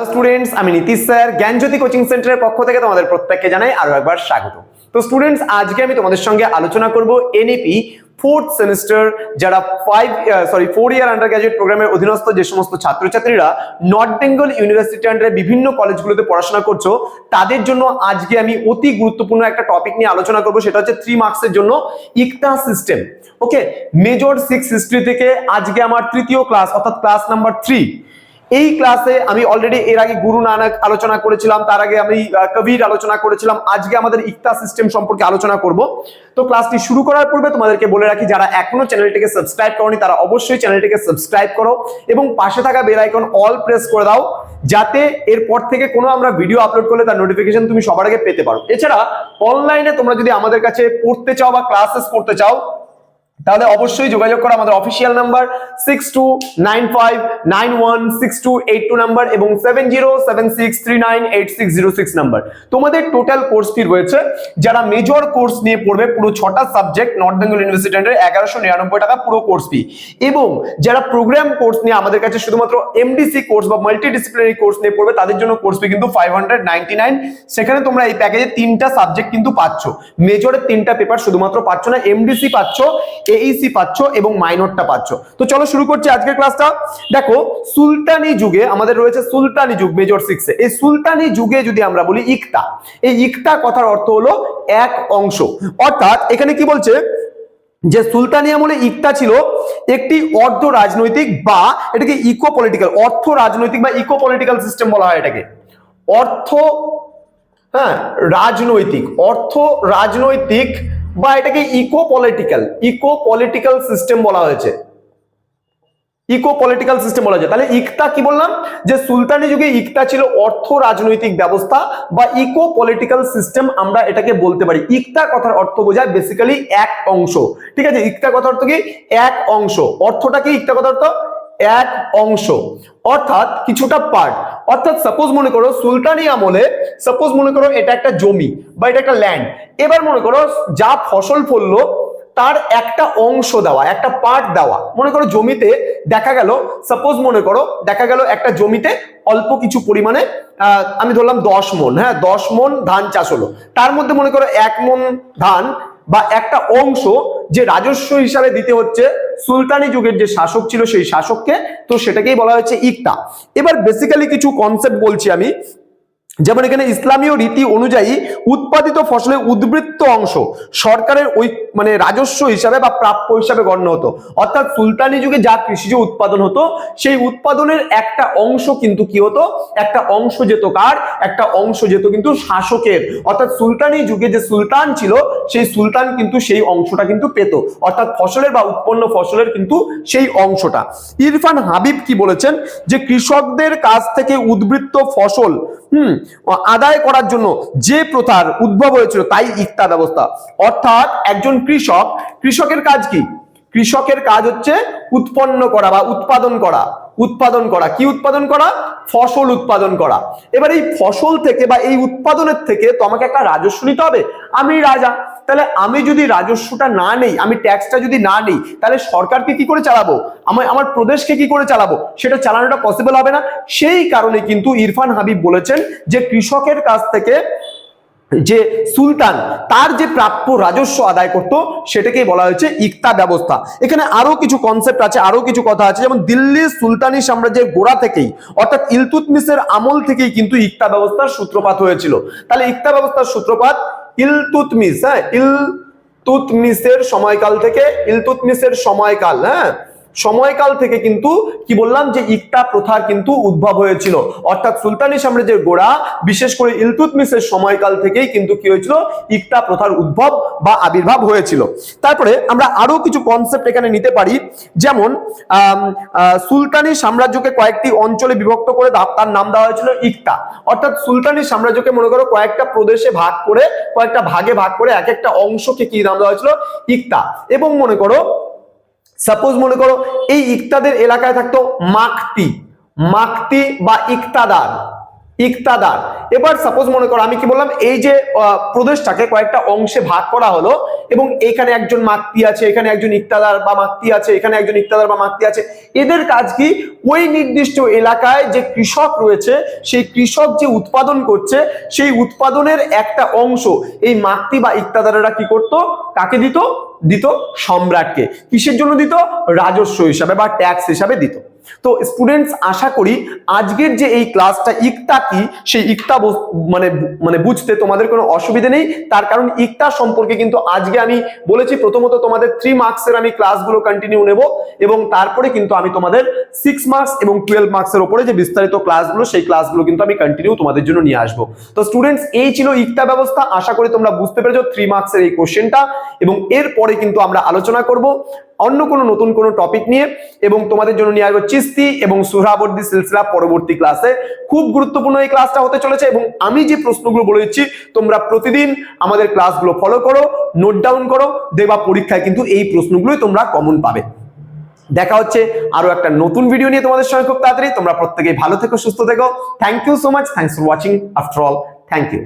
Students, আমি Nitish sir জ্ঞানজ্যোতি coaching সেন্টারের পক্ষ থেকে তোমাদের প্রত্যেককে জানাই আরো একবার স্বাগত। তো স্টুডেন্টস, আজকে আমি তোমাদের সঙ্গে আলোচনা করব এনইপি ফোর্থ সেমিস্টার যারা 4 ইয়ার আন্ডার গ্রাজুয়েট প্রোগ্রামের অধীনস্থ যে সমস্ত ছাত্রছাত্রীরা নর্থ বেঙ্গল ইউনিভার্সিটি আন্ডারে বিভিন্ন কলেজগুলোতে পড়াশোনা করছো, তাদের জন্য আজকে আমি অতি গুরুত্বপূর্ণ একটা টপিক নিয়ে আলোচনা করব। সেটা হচ্ছে 3 মার্কসের জন্য ইকতা সিস্টেম। ওকে, মেজর 6 হিস্ট্রি থেকে আজকে আমার তৃতীয় ক্লাস অর্থাৎ ক্লাস নাম্বার 3। এই ক্লাসে আমি অলরেডি এর আগে গুরু নানক আলোচনা করেছিলাম, তার আগে আমি কবির আলোচনা করেছিলাম। আজকে আমাদের ইকতা সিস্টেম সম্পর্কে আলোচনা করব। তো ক্লাসটি শুরু করার পূর্বে তোমাদেরকে বলে রাখি, যারা এখনো চ্যানেলটিকে সাবস্ক্রাইব করোনি তারা অবশ্যই চ্যানেলটিকে সাবস্ক্রাইব করো এবং পাশে থাকা বেল আইকন অল প্রেস করে দাও, যাতে এরপর থেকে কোনো আমরা ভিডিও আপলোড করলে তার নোটিফিকেশন তুমি সবার আগে পেতে পারো। এছাড়া অনলাইনে তোমরা যদি আমাদের কাছে পড়তে চাও বা ক্লাসেস করতে চাও, তাহলে অবশ্যই যোগাযোগ করো আমাদের অফিসিয়াল নাম্বার 6295916282 নাম্বার এবং 7076398606 নাম্বার। তোমাদের টোটাল কোর্স ফি রয়েছে, যারা মেজর কোর্স নিয়ে পড়বে পুরো 6টা সাবজেক্ট নর্থ বেঙ্গল ইউনিভার্সিটি আন্ডারে 1199 টাকা পুরো কোর্স ফি, এবং যারা প্রোগ্রাম কোর্স নিয়ে আমাদের কাছে শুধুমাত্র এমডিসি কোর্স বা মাল্টিডিসিপ্লিনারি কোর্স নিয়ে পড়বে তাদের জন্য কোর্স ফি কিন্তু 599। সেখানে তোমরা এই প্যাকেজে 3টা সাবজেক্ট কিন্তু পাচ্ছ, মেজরের 3টা পেপার শুধুমাত্র পাচ্ছ না, এমডিসি পাচ্ছ, এইসি পাচ্ছ এবং মাইনরটা পাচ্ছ। তো চলো শুরু করছি আজকের ক্লাসটা। দেখো, সুলতানি যুগে আমাদের রয়েছে সুলতানি যুগ মেজর 6 এ। এই সুলতানি যুগে যদি আমরা বলি ইকতা, এই ইকতা কথার অর্থ হলো এক অংশ। অর্থাৎ এখানে কি বলছে যে সুলতানি আমলে ইকতা ছিল একটি অর্ধ রাজনৈতিক বা এটাকে ইকো পলিটিক্যাল, অর্থ রাজনৈতিক বা ইকো পলিটিক্যাল সিস্টেম বলা হয় এটাকে। অর্থ রাজনৈতিক বা এটাকে ইকো পলিটিক্যাল সিস্টেম বলা হয়েছে। ইকো পলিটিক্যাল সিস্টেম বলা যায়। তাহলে ইকতা কি বললাম, যে সুলতানি যুগে ইকতা ছিল অর্থ রাজনৈতিক ব্যবস্থা বা ইকো পলিটিক্যাল সিস্টেম, আমরা এটাকে বলতে পারি। ইকতা কথার অর্থ বোঝায় বেসিক্যালি এক অংশ। ঠিক আছে, ইকতা কথার অর্থ কি? এক অংশ। অর্থটা কি? ইকতা কথার অর্থ এক অংশ, অর্থাৎ কিছুটা পার্ট। অর্থাৎ সাপোজ মনে করো সুলতানি আমলে, সাপোজ মনে করো এটা একটা জমি বা এটা একটা ল্যান্ড। এবার মনে করো যা ফসল ফললো তার একটা অংশ দেওয়া, একটা পার্ট দেওয়া। মনে করো জমিতে দেখা গেল, সাপোজ মনে করো দেখা গেল একটা জমিতে অল্প কিছু পরিমাণে আমি ধরলাম 10 মণ, হ্যাঁ 10 মণ ধান চাষ হলো। তার মধ্যে মনে করো 1 মণ ধান বা একটা অংশ যে রাজস্ব হিসাবে দিতে হচ্ছে সুলতানি যুগের যে শাসক ছিল সেই শাসককে, তো সেটাকেই বলা হচ্ছে ইকতা। এবার বেসিক্যালি কিছু কনসেপ্ট বলছি আমি, যেমন এখানে ইসলামীয় রীতি অনুযায়ী উৎপাদিত ফসলের উদ্বৃত্ত অংশ সরকারের ওই মানে রাজস্ব হিসাবে বা প্রাপ্য হিসাবে গণ্য হতো। অর্থাৎ সুলতানি যুগে যা কৃষিজ উৎপাদন হতো সেই উৎপাদনের একটা অংশ কিন্তু কি হতো, একটা অংশ যেত কার, একটা অংশ যেত কিন্তু শাসকের। অর্থাৎ সুলতানি যুগে যে সুলতান ছিল সেই সুলতান কিন্তু সেই অংশটা কিন্তু পেত, অর্থাৎ ফসলের বা উৎপন্ন ফসলের কিন্তু সেই অংশটা। ইরফান হাবিব কি বলেছেন, যে কৃষকদের কাছ থেকে উদ্বৃত্ত ফসল আদায় করার জন্য যে প্রথার উদ্ভব হয়েছিল তাই ইকতা ব্যবস্থা। অর্থাৎ একজন কৃষকের কাজ কি? কৃষকের কাজ হচ্ছে উৎপন্ন করা বা উৎপাদন করা। কি উৎপাদন করা? ফসল উৎপাদন করা। এবার এই ফসল থেকে বা এই উৎপাদনের থেকে তো আমাকে একটা রাজস্ব নিতে হবে। আমি রাজা, তাহলে আমি যদি রাজস্বটা না নেই, আমি ট্যাক্সটা যদি না নেই, তাহলে সরকারকে কি করে চালাবো, আমার প্রদেশকে কি করে চালাবো? সেটা চালানোটা পসিবল হবে না। সেই কারণে কিন্তু ইরফান হাবিব বলেছেন যে কৃষকের কাছ থেকে যে সুলতান তার যে প্রাপ্য রাজস্ব আদায় করত সেটাকেই বলা হয়েছে ইকতা ব্যবস্থা। এখানে আরো কিছু কনসেপ্ট আছে, আরো কিছু কথা আছে, যেমন দিল্লি সুলতানি সাম্রাজ্যের গোড়া থেকেই অর্থাৎ ইলতুৎমিশের আমল থেকেই কিন্তু ইকতা ব্যবস্থার সূত্রপাত হয়েছিল। তাহলে ইকতা ব্যবস্থার সূত্রপাত ইলতুৎমিশ, হ্যাঁ ইলতুৎমিশের সময়কাল, হ্যাঁ সময়কাল থেকে কিন্তু কি বললাম যে ইকতা প্রথার কিন্তু উদ্ভব হয়েছিল। অর্থাৎ সুলতানি সাম্রাজ্যের গোড়া বিশেষ করে ইলতুৎমিশের সময়কাল থেকেই কিন্তু কি হয়েছিল, ইকতা প্রথার উদ্ভব বা আবির্ভাব হয়েছিল। তারপরে আমরা আরো কিছু কনসেপ্ট এখানে নিতে পারি, যেমন সুলতানি সাম্রাজ্যকে কয়েকটি অঞ্চলে বিভক্ত করে তার নাম দেওয়া হয়েছিল ইকতা। অর্থাৎ সুলতানি সাম্রাজ্যকে মনে করো কয়েকটা প্রদেশে ভাগ করে, কয়েকটা ভাগে ভাগ করে এক একটা অংশকে কি নাম দেওয়া হয়েছিল, ইকতা। এবং মনে করো সাপোজ মনে করো এই ইকতাদের এলাকায় থাকতো মাকতি বা ইক্তাদার। এবার সাপোজ মনে করো আমি কি বললাম, এই যে প্রদেশটাকে কয়েকটা অংশে ভাগ করা হলো এবং এখানে একজন মাক্তি আছে, এখানে একজন ইক্তাদার বা মাক্তি আছে, এখানে একজন ইক্তাদার বা মাক্তি আছে। এদের কাজ কি, ওই নির্দিষ্ট এলাকায় যে কৃষক রয়েছে সেই কৃষক যে উৎপাদন করছে সেই উৎপাদনের একটা অংশ এই মাক্তি বা ইক্তাদারেরা কি করতো, কাকে দিত, দিত সম্রাটকে। কিসের জন্য দিত, রাজস্ব হিসাবে বা ট্যাক্স হিসাবে দিত। তো স্টুডেন্টস আশা করি আজকের যে এই ক্লাসটা ইক্তা কি সেই ইক্তা মানে বুঝতে তোমাদের কোনো অসুবিধা নেই। তার কারণ ইক্তা সম্পর্কে কিন্তু আজকে আমি বলেছি প্রথমত তোমাদের 3 মার্কসের আমি ক্লাসগুলো কন্টিনিউ নেব এবং তারপরে কিন্তু আমি তোমাদের 6 মার্কস এবং 12 মার্কসের উপরে যে বিস্তারিত ক্লাসগুলো সেই ক্লাসগুলো কিন্তু আমি কন্টিনিউ তোমাদের জন্য নিয়ে আসবো। তো স্টুডেন্টস এই ছিল ইক্তা ব্যবস্থা। আশা করি তোমরা বুঝতে পেরেছো 3 মার্কসের এই কোশ্চেনটা, এবং এরপরে কিন্তু আমরা আলোচনা করব অন্য কোনো নতুন কোনো টপিক নিয়ে এবং তোমাদের জন্য নিয়ে আসবো চিস্তি এবং সুহরাবর্দী সিলসিলা পরবর্তী ক্লাসে। খুব গুরুত্বপূর্ণ এই ক্লাসটা হতে চলেছে এবং আমি যে প্রশ্নগুলো বলে দিচ্ছি তোমরা প্রতিদিন আমাদের ক্লাসগুলো ফলো করো, নোট ডাউন করো, দেখবা পরীক্ষায় কিন্তু এই প্রশ্নগুলোই তোমরা কমন পাবে। দেখা হচ্ছে আরো একটা নতুন ভিডিও নিয়ে তোমাদের সঙ্গে খুব তাড়াতাড়ি। তোমরা প্রত্যেকেই ভালো থেকো, সুস্থ থেকো। Thank you so much, thanks for watching. After all, thank you.